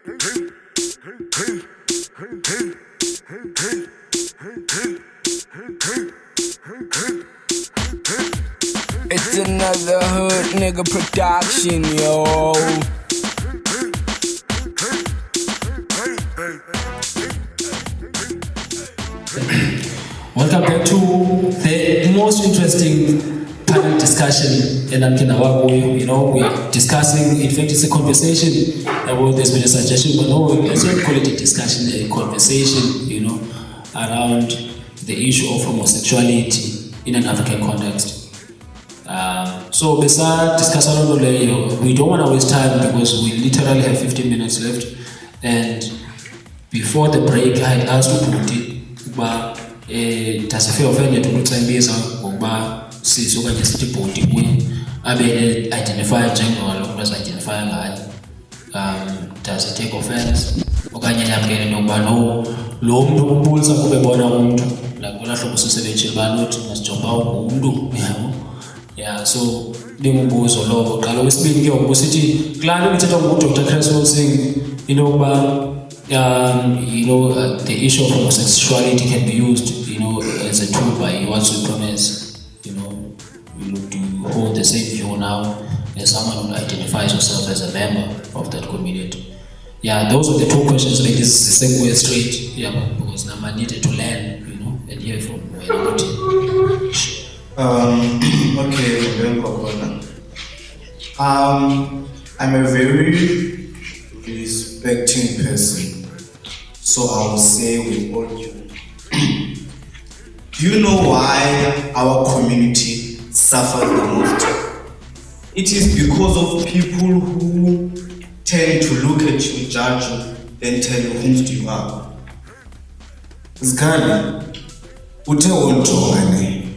It's another hood nigga production, yo. Welcome back to the most interesting panel discussion in Athenkosi. You know, we are discussing, in fact, it's a conversation about there's been a suggestion, but no, let's not call it a discussion, a conversation, you know, around the issue of homosexuality in an African context. So besides discussing, we don't want to waste time because we literally have 15 minutes left. And before the break, I had asked Puti, but does it feel offended to look like this or sis or just Puti when I be identified general as identifying does it take offense? Okanye yamkele nokuba lo muntu umpulsa kube bona umuntu la ngola hlobo sisebenzile banothi masijoba umuntu yabo. Yeah, so ngumbuzo lowo qala wesibili ke ukusithi Kilane umthetho ngoDr. Chris saying the issue of homosexuality can be used, as a tool by white supremacists, to hold the same view now as someone who identifies herself as a member of that community. Yeah, those are the two questions. Like this is the segue straight. Yeah, because now I needed to learn, and hear from I'm a very respecting person, so I will say with all due. Do you know why our community suffers the most? It is because of people who tend to look at you, judge you, then tell you whom you are. Zgani, ute wonjongane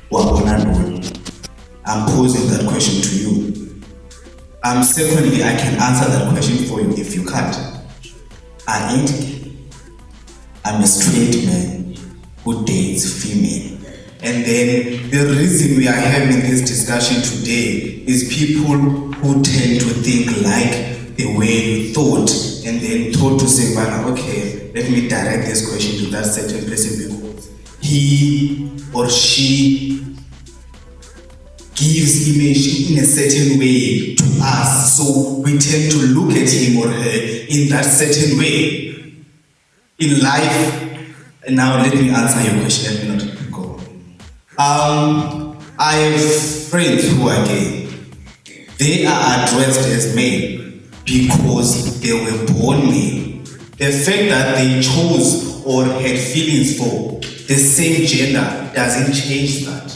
wabona ntoni? I'm posing that question to you. Secondly, I can answer that question for you if you can't. I ain't gay. I'm a straight man who dates female. And then the reason we are having this discussion today is people who tend to think like the way you thought, and then thought to say, well, okay, let me direct this question to that certain person because he or she gives image in a certain way to us, so we tend to look at him or her in that certain way. In life, now let me answer your question, let me not go. I have friends who are gay. They are addressed as male because they were born male. The fact that they chose or had feelings for the same gender doesn't change that.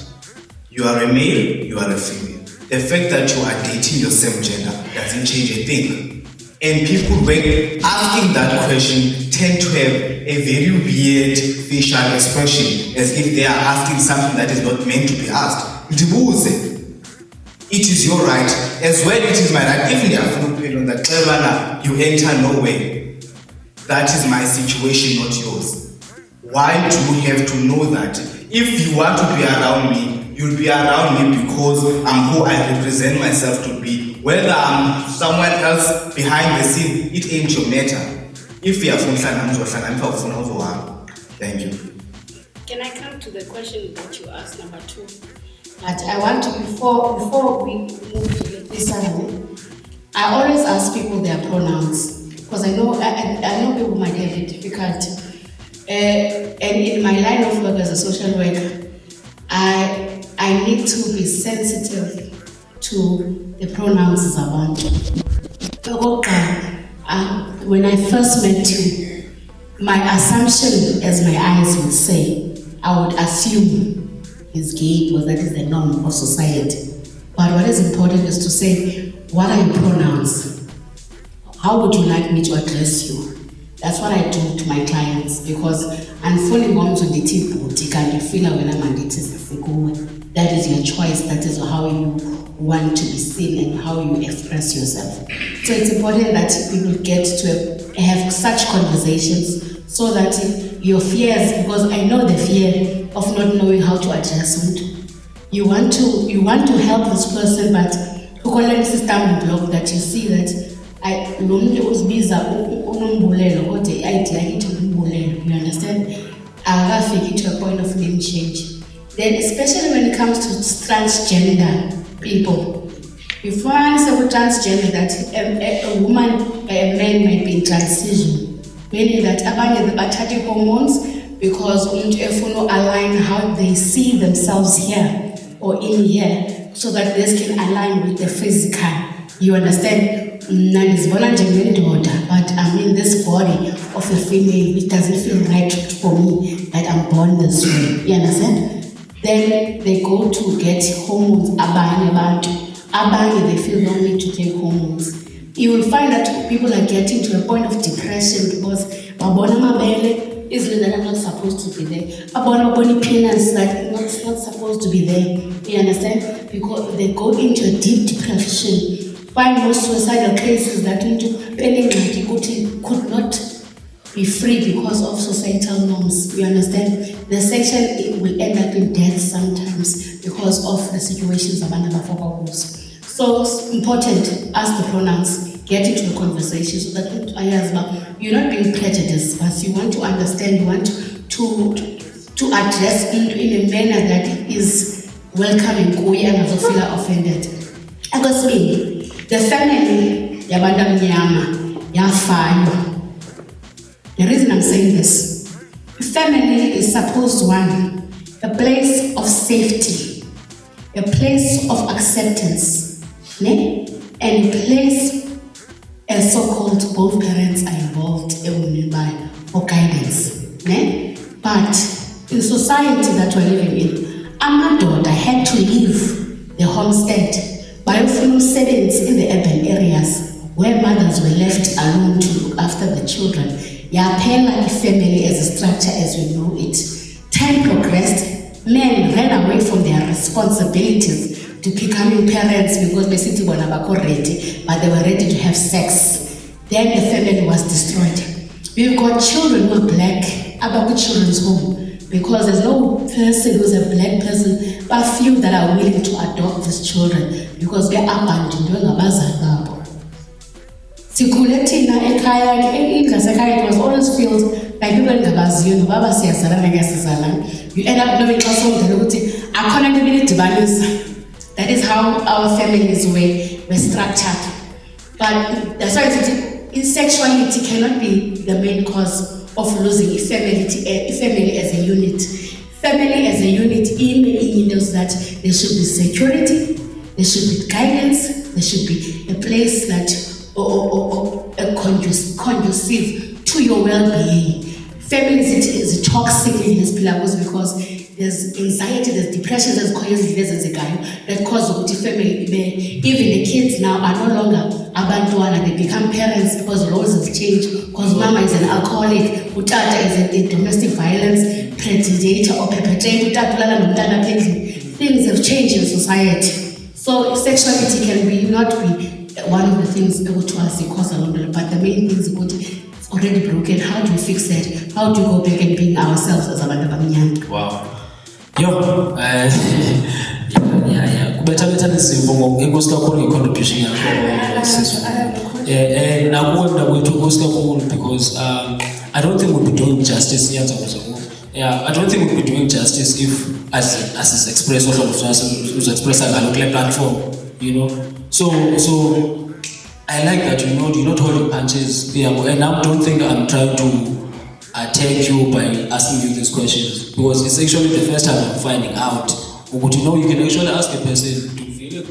You are a male, you are a female. The fact that you are dating your same gender doesn't change a thing. And people, when asking that question, tend to have a very weird facial expression, as if they are asking something that is not meant to be asked. It is your right, as well it is my right. Even if you enter nowhere, that is my situation, not yours. Why do you have to know that? If you want to be around me, you'll be around me because I'm who I represent myself to be. Whether I'm someone else behind the scene, it ain't your matter. If you are from thank you. Can I come to the question that you asked, number 2? But I want to, before we move to this one, I always ask people their pronouns because I know people might have it difficult. And in my line of work as a social worker, I need to be sensitive to the pronouns Zabantu. When I first met you, my assumption, as my eyes would say, I would assume he's gay because that is the norm of society. But what is important is to say, what are your pronouns? How would you like me to address you? That's what I do to my clients because unfolding moms on the tip, you feel when I'm that is your choice, that is how you want to be seen and how you express yourself. So it's important that people get to have such conversations so that your fears, because I know the fear of not knowing how to address it. You want to help this person, but you call it a stumbling block that you see that lo muntu uzibiza unombulelo kodwa i-idea yakhe unombulelo, you understand? Akafiki to a point of name change. Then especially when it comes to transgender people, before I say transgender, that a woman, a man might be in transition, meaning that abanye bathathe hormones because umuntu efuna align how they see themselves here or in here, so that this can align with the physical. You understand? But I'm in this body of a female, which doesn't feel right for me that I'm born this way. You understand? Then they go to get hormones. Abanye, they feel no need to take hormones. You will find that people are getting to a point of depression because babona mabele is that are not supposed to be there. Abona bony penis that not supposed to be there. You understand? Because they go into a deep depression. Find most suicidal cases that could not be free because of societal norms. You understand? The section will end up in death sometimes because of the situations of another focus. So it's important, ask the pronouns, get into a conversation so that you're not being prejudiced, but you want to understand, you want to address it in a manner that is welcoming and doesn't feel offended. Because the family, yabantu abamnyama, yafaywa. The reason I'm saying this, family is supposed to one, a place of safety, a place of acceptance, and a place as so-called both parents are involved by for guidance. But in society that we're living in, amadoda had to leave the homestead by settings in the urban areas where mothers were left alone to look after the children. Yapela family as a structure as we know it. Time progressed, men ran away from their responsibilities to becoming parents because basically were never ready, but they were ready to have sex. Then the family was destroyed. We've got children who are black about the children's home because there's no person who's a black person, but few that are willing to adopt these children because they're abandoned. It was always feels like people in the Bazio, Baba says, you end up knowing that is how our families were structured. But that's why sexuality cannot be the main cause of losing a family as a unit. Family as a unit means that there should be security, there should be guidance, there should be a place that conducive to your well-being. Families is toxic in this pillars because there's anxiety, there's depression, there's that cause of family. Even the kids now are no longer abandoned and they become parents because laws have changed, because mama is an alcoholic, utata is a domestic violence predator or perpetrator. Things have changed in society. So sexuality can not be one of the things able to us cause a lot, but the main thing is it's already broken. How do we fix that? How do we go back and being ourselves as a band? Wow. Yo, better this contribution. And I wonder to Oscar because I don't think we'll be doing justice here. I don't think we'll be doing justice if, as is expressed, was expressed on a local platform, So I like that you're not holding punches there, and I don't think I'm trying to attack you by asking you these questions because it's actually the first time I'm finding out. But you can actually ask a person to feel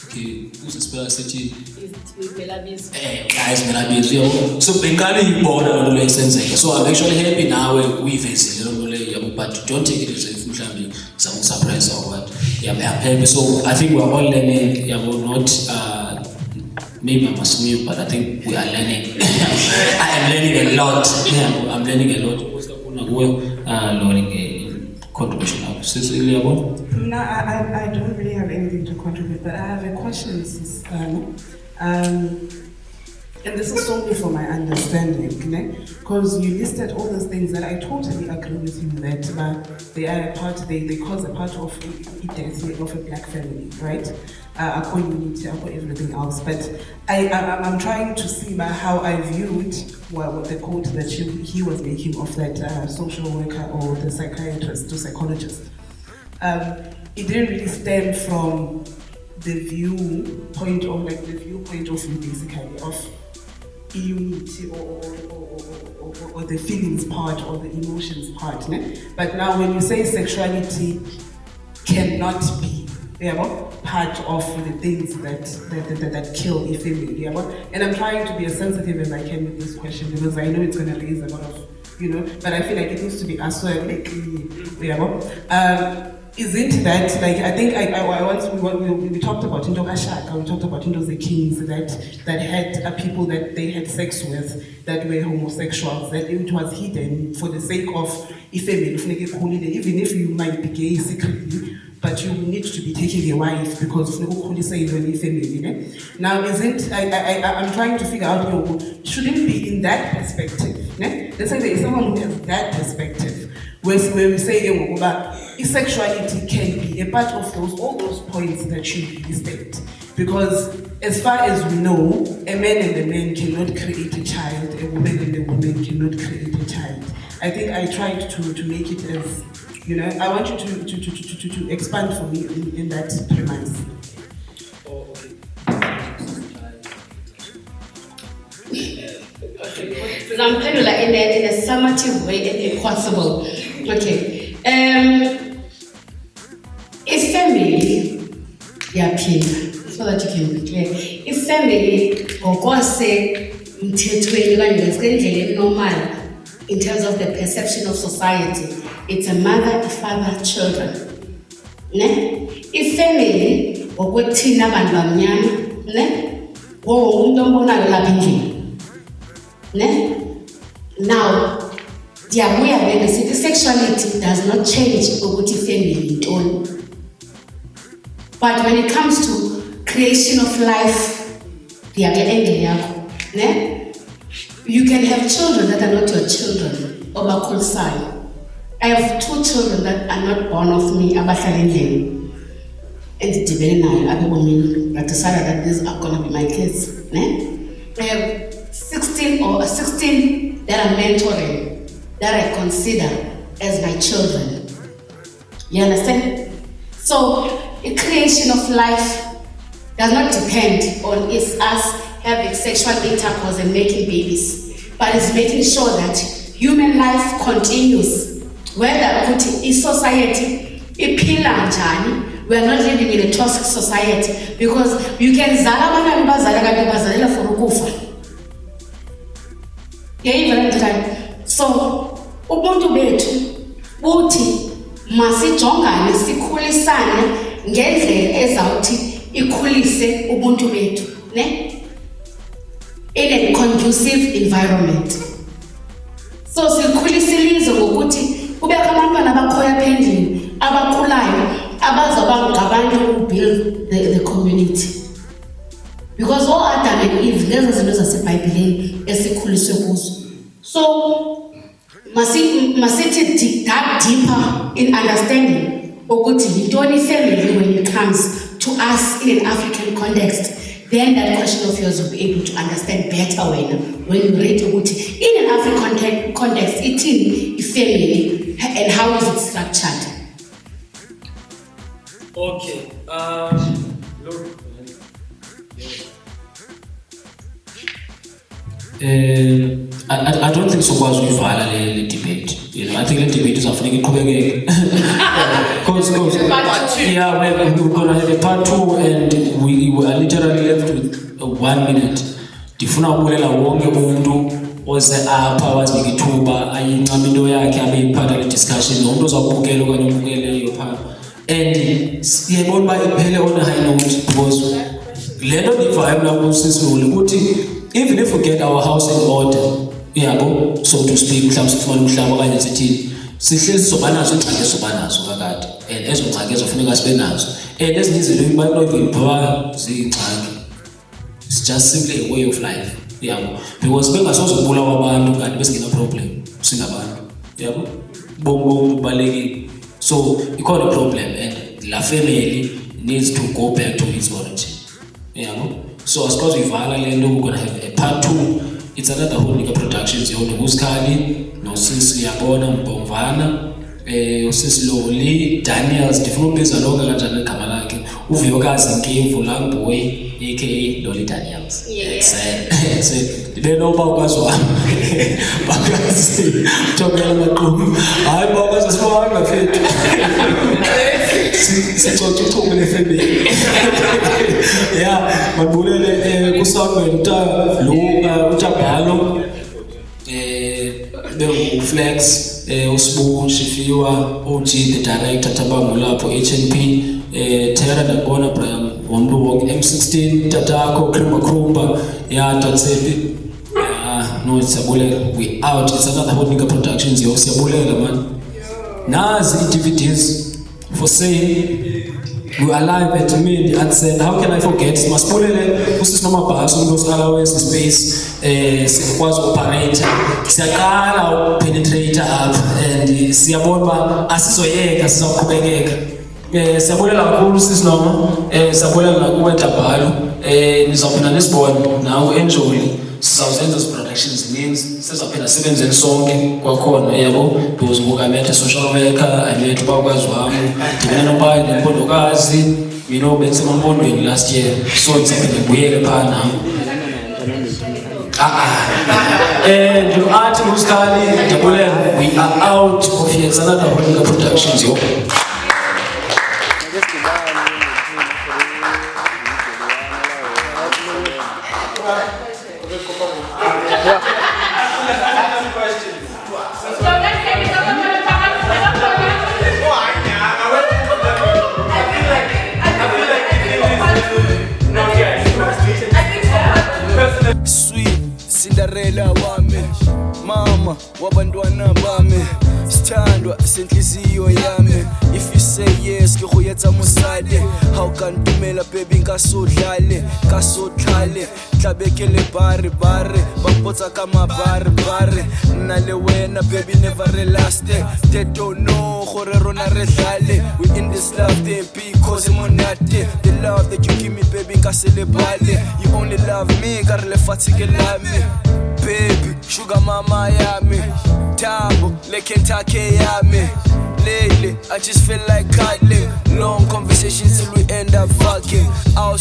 okay, who's a spell city? Guys, so Bengali born on so I'm actually happy now we face but don't take it as if some surprise or what. I'm happy. So I think we're all learning. Not maybe I'm assuming, but I think we are learning. I am learning a lot. I'm learning a lot. Learning a contribution. No, I don't really have anything to contribute, but I have a question, and this is solely for my understanding, because you listed all those things that I totally agree with you that they are a part, they cause a part of the death of a black family, right? Community, everything else. But I'm trying to see by how I viewed what the quote that he was making of that social worker or the psychiatrist or psychologist. It didn't really stem from the viewpoint of view basically of unity or the feelings part or the emotions part. But now when you say sexuality cannot be part of the things that kill a family, and I'm trying to be as sensitive as I can with this question because I know it's going to raise a lot of, but I feel like it needs to be asked so isn't that, I think we talked about into Ashaka, we talked about into the kings that had people that they had sex with that were homosexuals, that it was hidden for the sake of even if you might be gay secretly, but you need to be taking a wife because now isn't I'm trying to figure out shouldn't be in that perspective. Let's say there is someone who has that perspective where we say sexuality can be a part of all those points that you listed. Because as far as we know, a man and a man cannot create a child, a woman and a woman cannot create a child. I think I tried to make it as, I want you to expand for me in that premise. So I'm kind of like in a summative way, if possible. Okay. If family, so that you can be clear. If family, normal in terms of the perception of society, it's a mother, a father, children. If family, now, the sexuality does not change family. But when it comes to creation of life, you can have children that are not your children. I have 2 children that are not born of me, and I decided that these are going to be my kids. I have 16 that I'm mentoring, that I consider as my children. You understand? So, the creation of life does not depend on us having sexual intercourse and making babies, but it's making sure that human life continues. Whether in society, we are not living in a toxic society because you can so ubuntu bethu buthi masijongane sikhulisane ngendlela ezawuthi ikhulise ubuntu bethu in a conducive environment. So sikhulise ilizwe ngokuthi kubekho abantwana abakhoya phendlini abakhulayo abazoba ngabantu who build the community. Because all Adam and Eve, lezo zinto zaseBhayibhelini esikhuliswe kuzo. So masithi dig deeper in understanding ukuthi yintoni family when it comes to us in an African context. Then that question of yours will be able to understand better when you read ukuthi in an African context, it's in family and how is it structured. Okay. Look. I don't think so was we file a debate. I think the debate is happening in because yeah, we're gonna have a part 2 and we are literally left with 1 minute. Ndifuna ukulela wonke umuntu oze apha wazike ithuba ayincama into yakhe abe yiphatha le discussion umuntu ozawubukela okanye ubukele iyo pha. And siyebona uba iphele on a high note because le nto ndivayo mna kusisulu ukuthi even if we get our house in order, so to speak, mhlawumbe sifumana umhlaba okanye sithini, sihleli sizobanazo ingxaki ezobanazo kakade, and ezo ngxaki ezofuneka sibe nazo, and ezinye izinto bayinoyivipha ziyingxaki. It's just simply a way of life. Yeah. Because bengasozobulawa abantu kanti besingena problem singabantu. Yabo. Bongo baleki. So you call a problem, and la family needs to go back to its origin. Yabo. So as because we we're gonna have a part 2. It's another whole nigga productions. You know, Muskali, no Sis Liabona, Bomvana, Sis Loli, Daniels, different places along the Channel Kamalaki, Uviokas came for Lang Boy, aka Loli Daniels. Yes. They know about Baswa. Bagas, Togal, I Bagas as far as it's what you told me. Yeah, but Bulele Kusama, Utabalo, the Flex, Usbu, Shifiwa, OG, the director, Tabamula, for HNP, Terra, the Bona, Wonder Walk, M16, Tatako, Krima Krumba, Ya, Tatsepi. No, it's Sabule, we out. It's another whole nigga productions, you're Sabule, man. Nas activities for say. We are live at Mendi and said, how can I forget? Maspulele, this is normal person, those allows space, was operator, Siakala penetrator up, and Siaboma, Asisoyek, Asokubegek. Sabuela Kurus is normal, Sabuela Lagueta Balu, Nizopina Lisbon, now enjoy. South Enders Productions means says up in a 7 and song Quacon, Ebo, those who I met a social worker, I met Bagazwam, Timenopai, and Podogazi, you know, Benson Mondwin last year, so it's up in a weird pan now. And you are to Muskali, we are out of here, it's another productions, yo. Cinderella wami, mama wabantwana bami, sithandwa senhliziyo yami. If you say yes, ngikhoyetsa musale. How can dumela baby ngasodlale, ngasodlale. Tlabekele bari bari, bapotsa kama bari bari. Nna le wena baby never relaste. They don't know gore rona re dlale. We in this love they because monate. The love that you give me baby ngaselebale. You only love me ka re lefatshe ke lami. Baby, sugar mama yami, Tambo, le Kentucky yami. Lately, I just feel like cuddling. Long conversations till we end up fucking.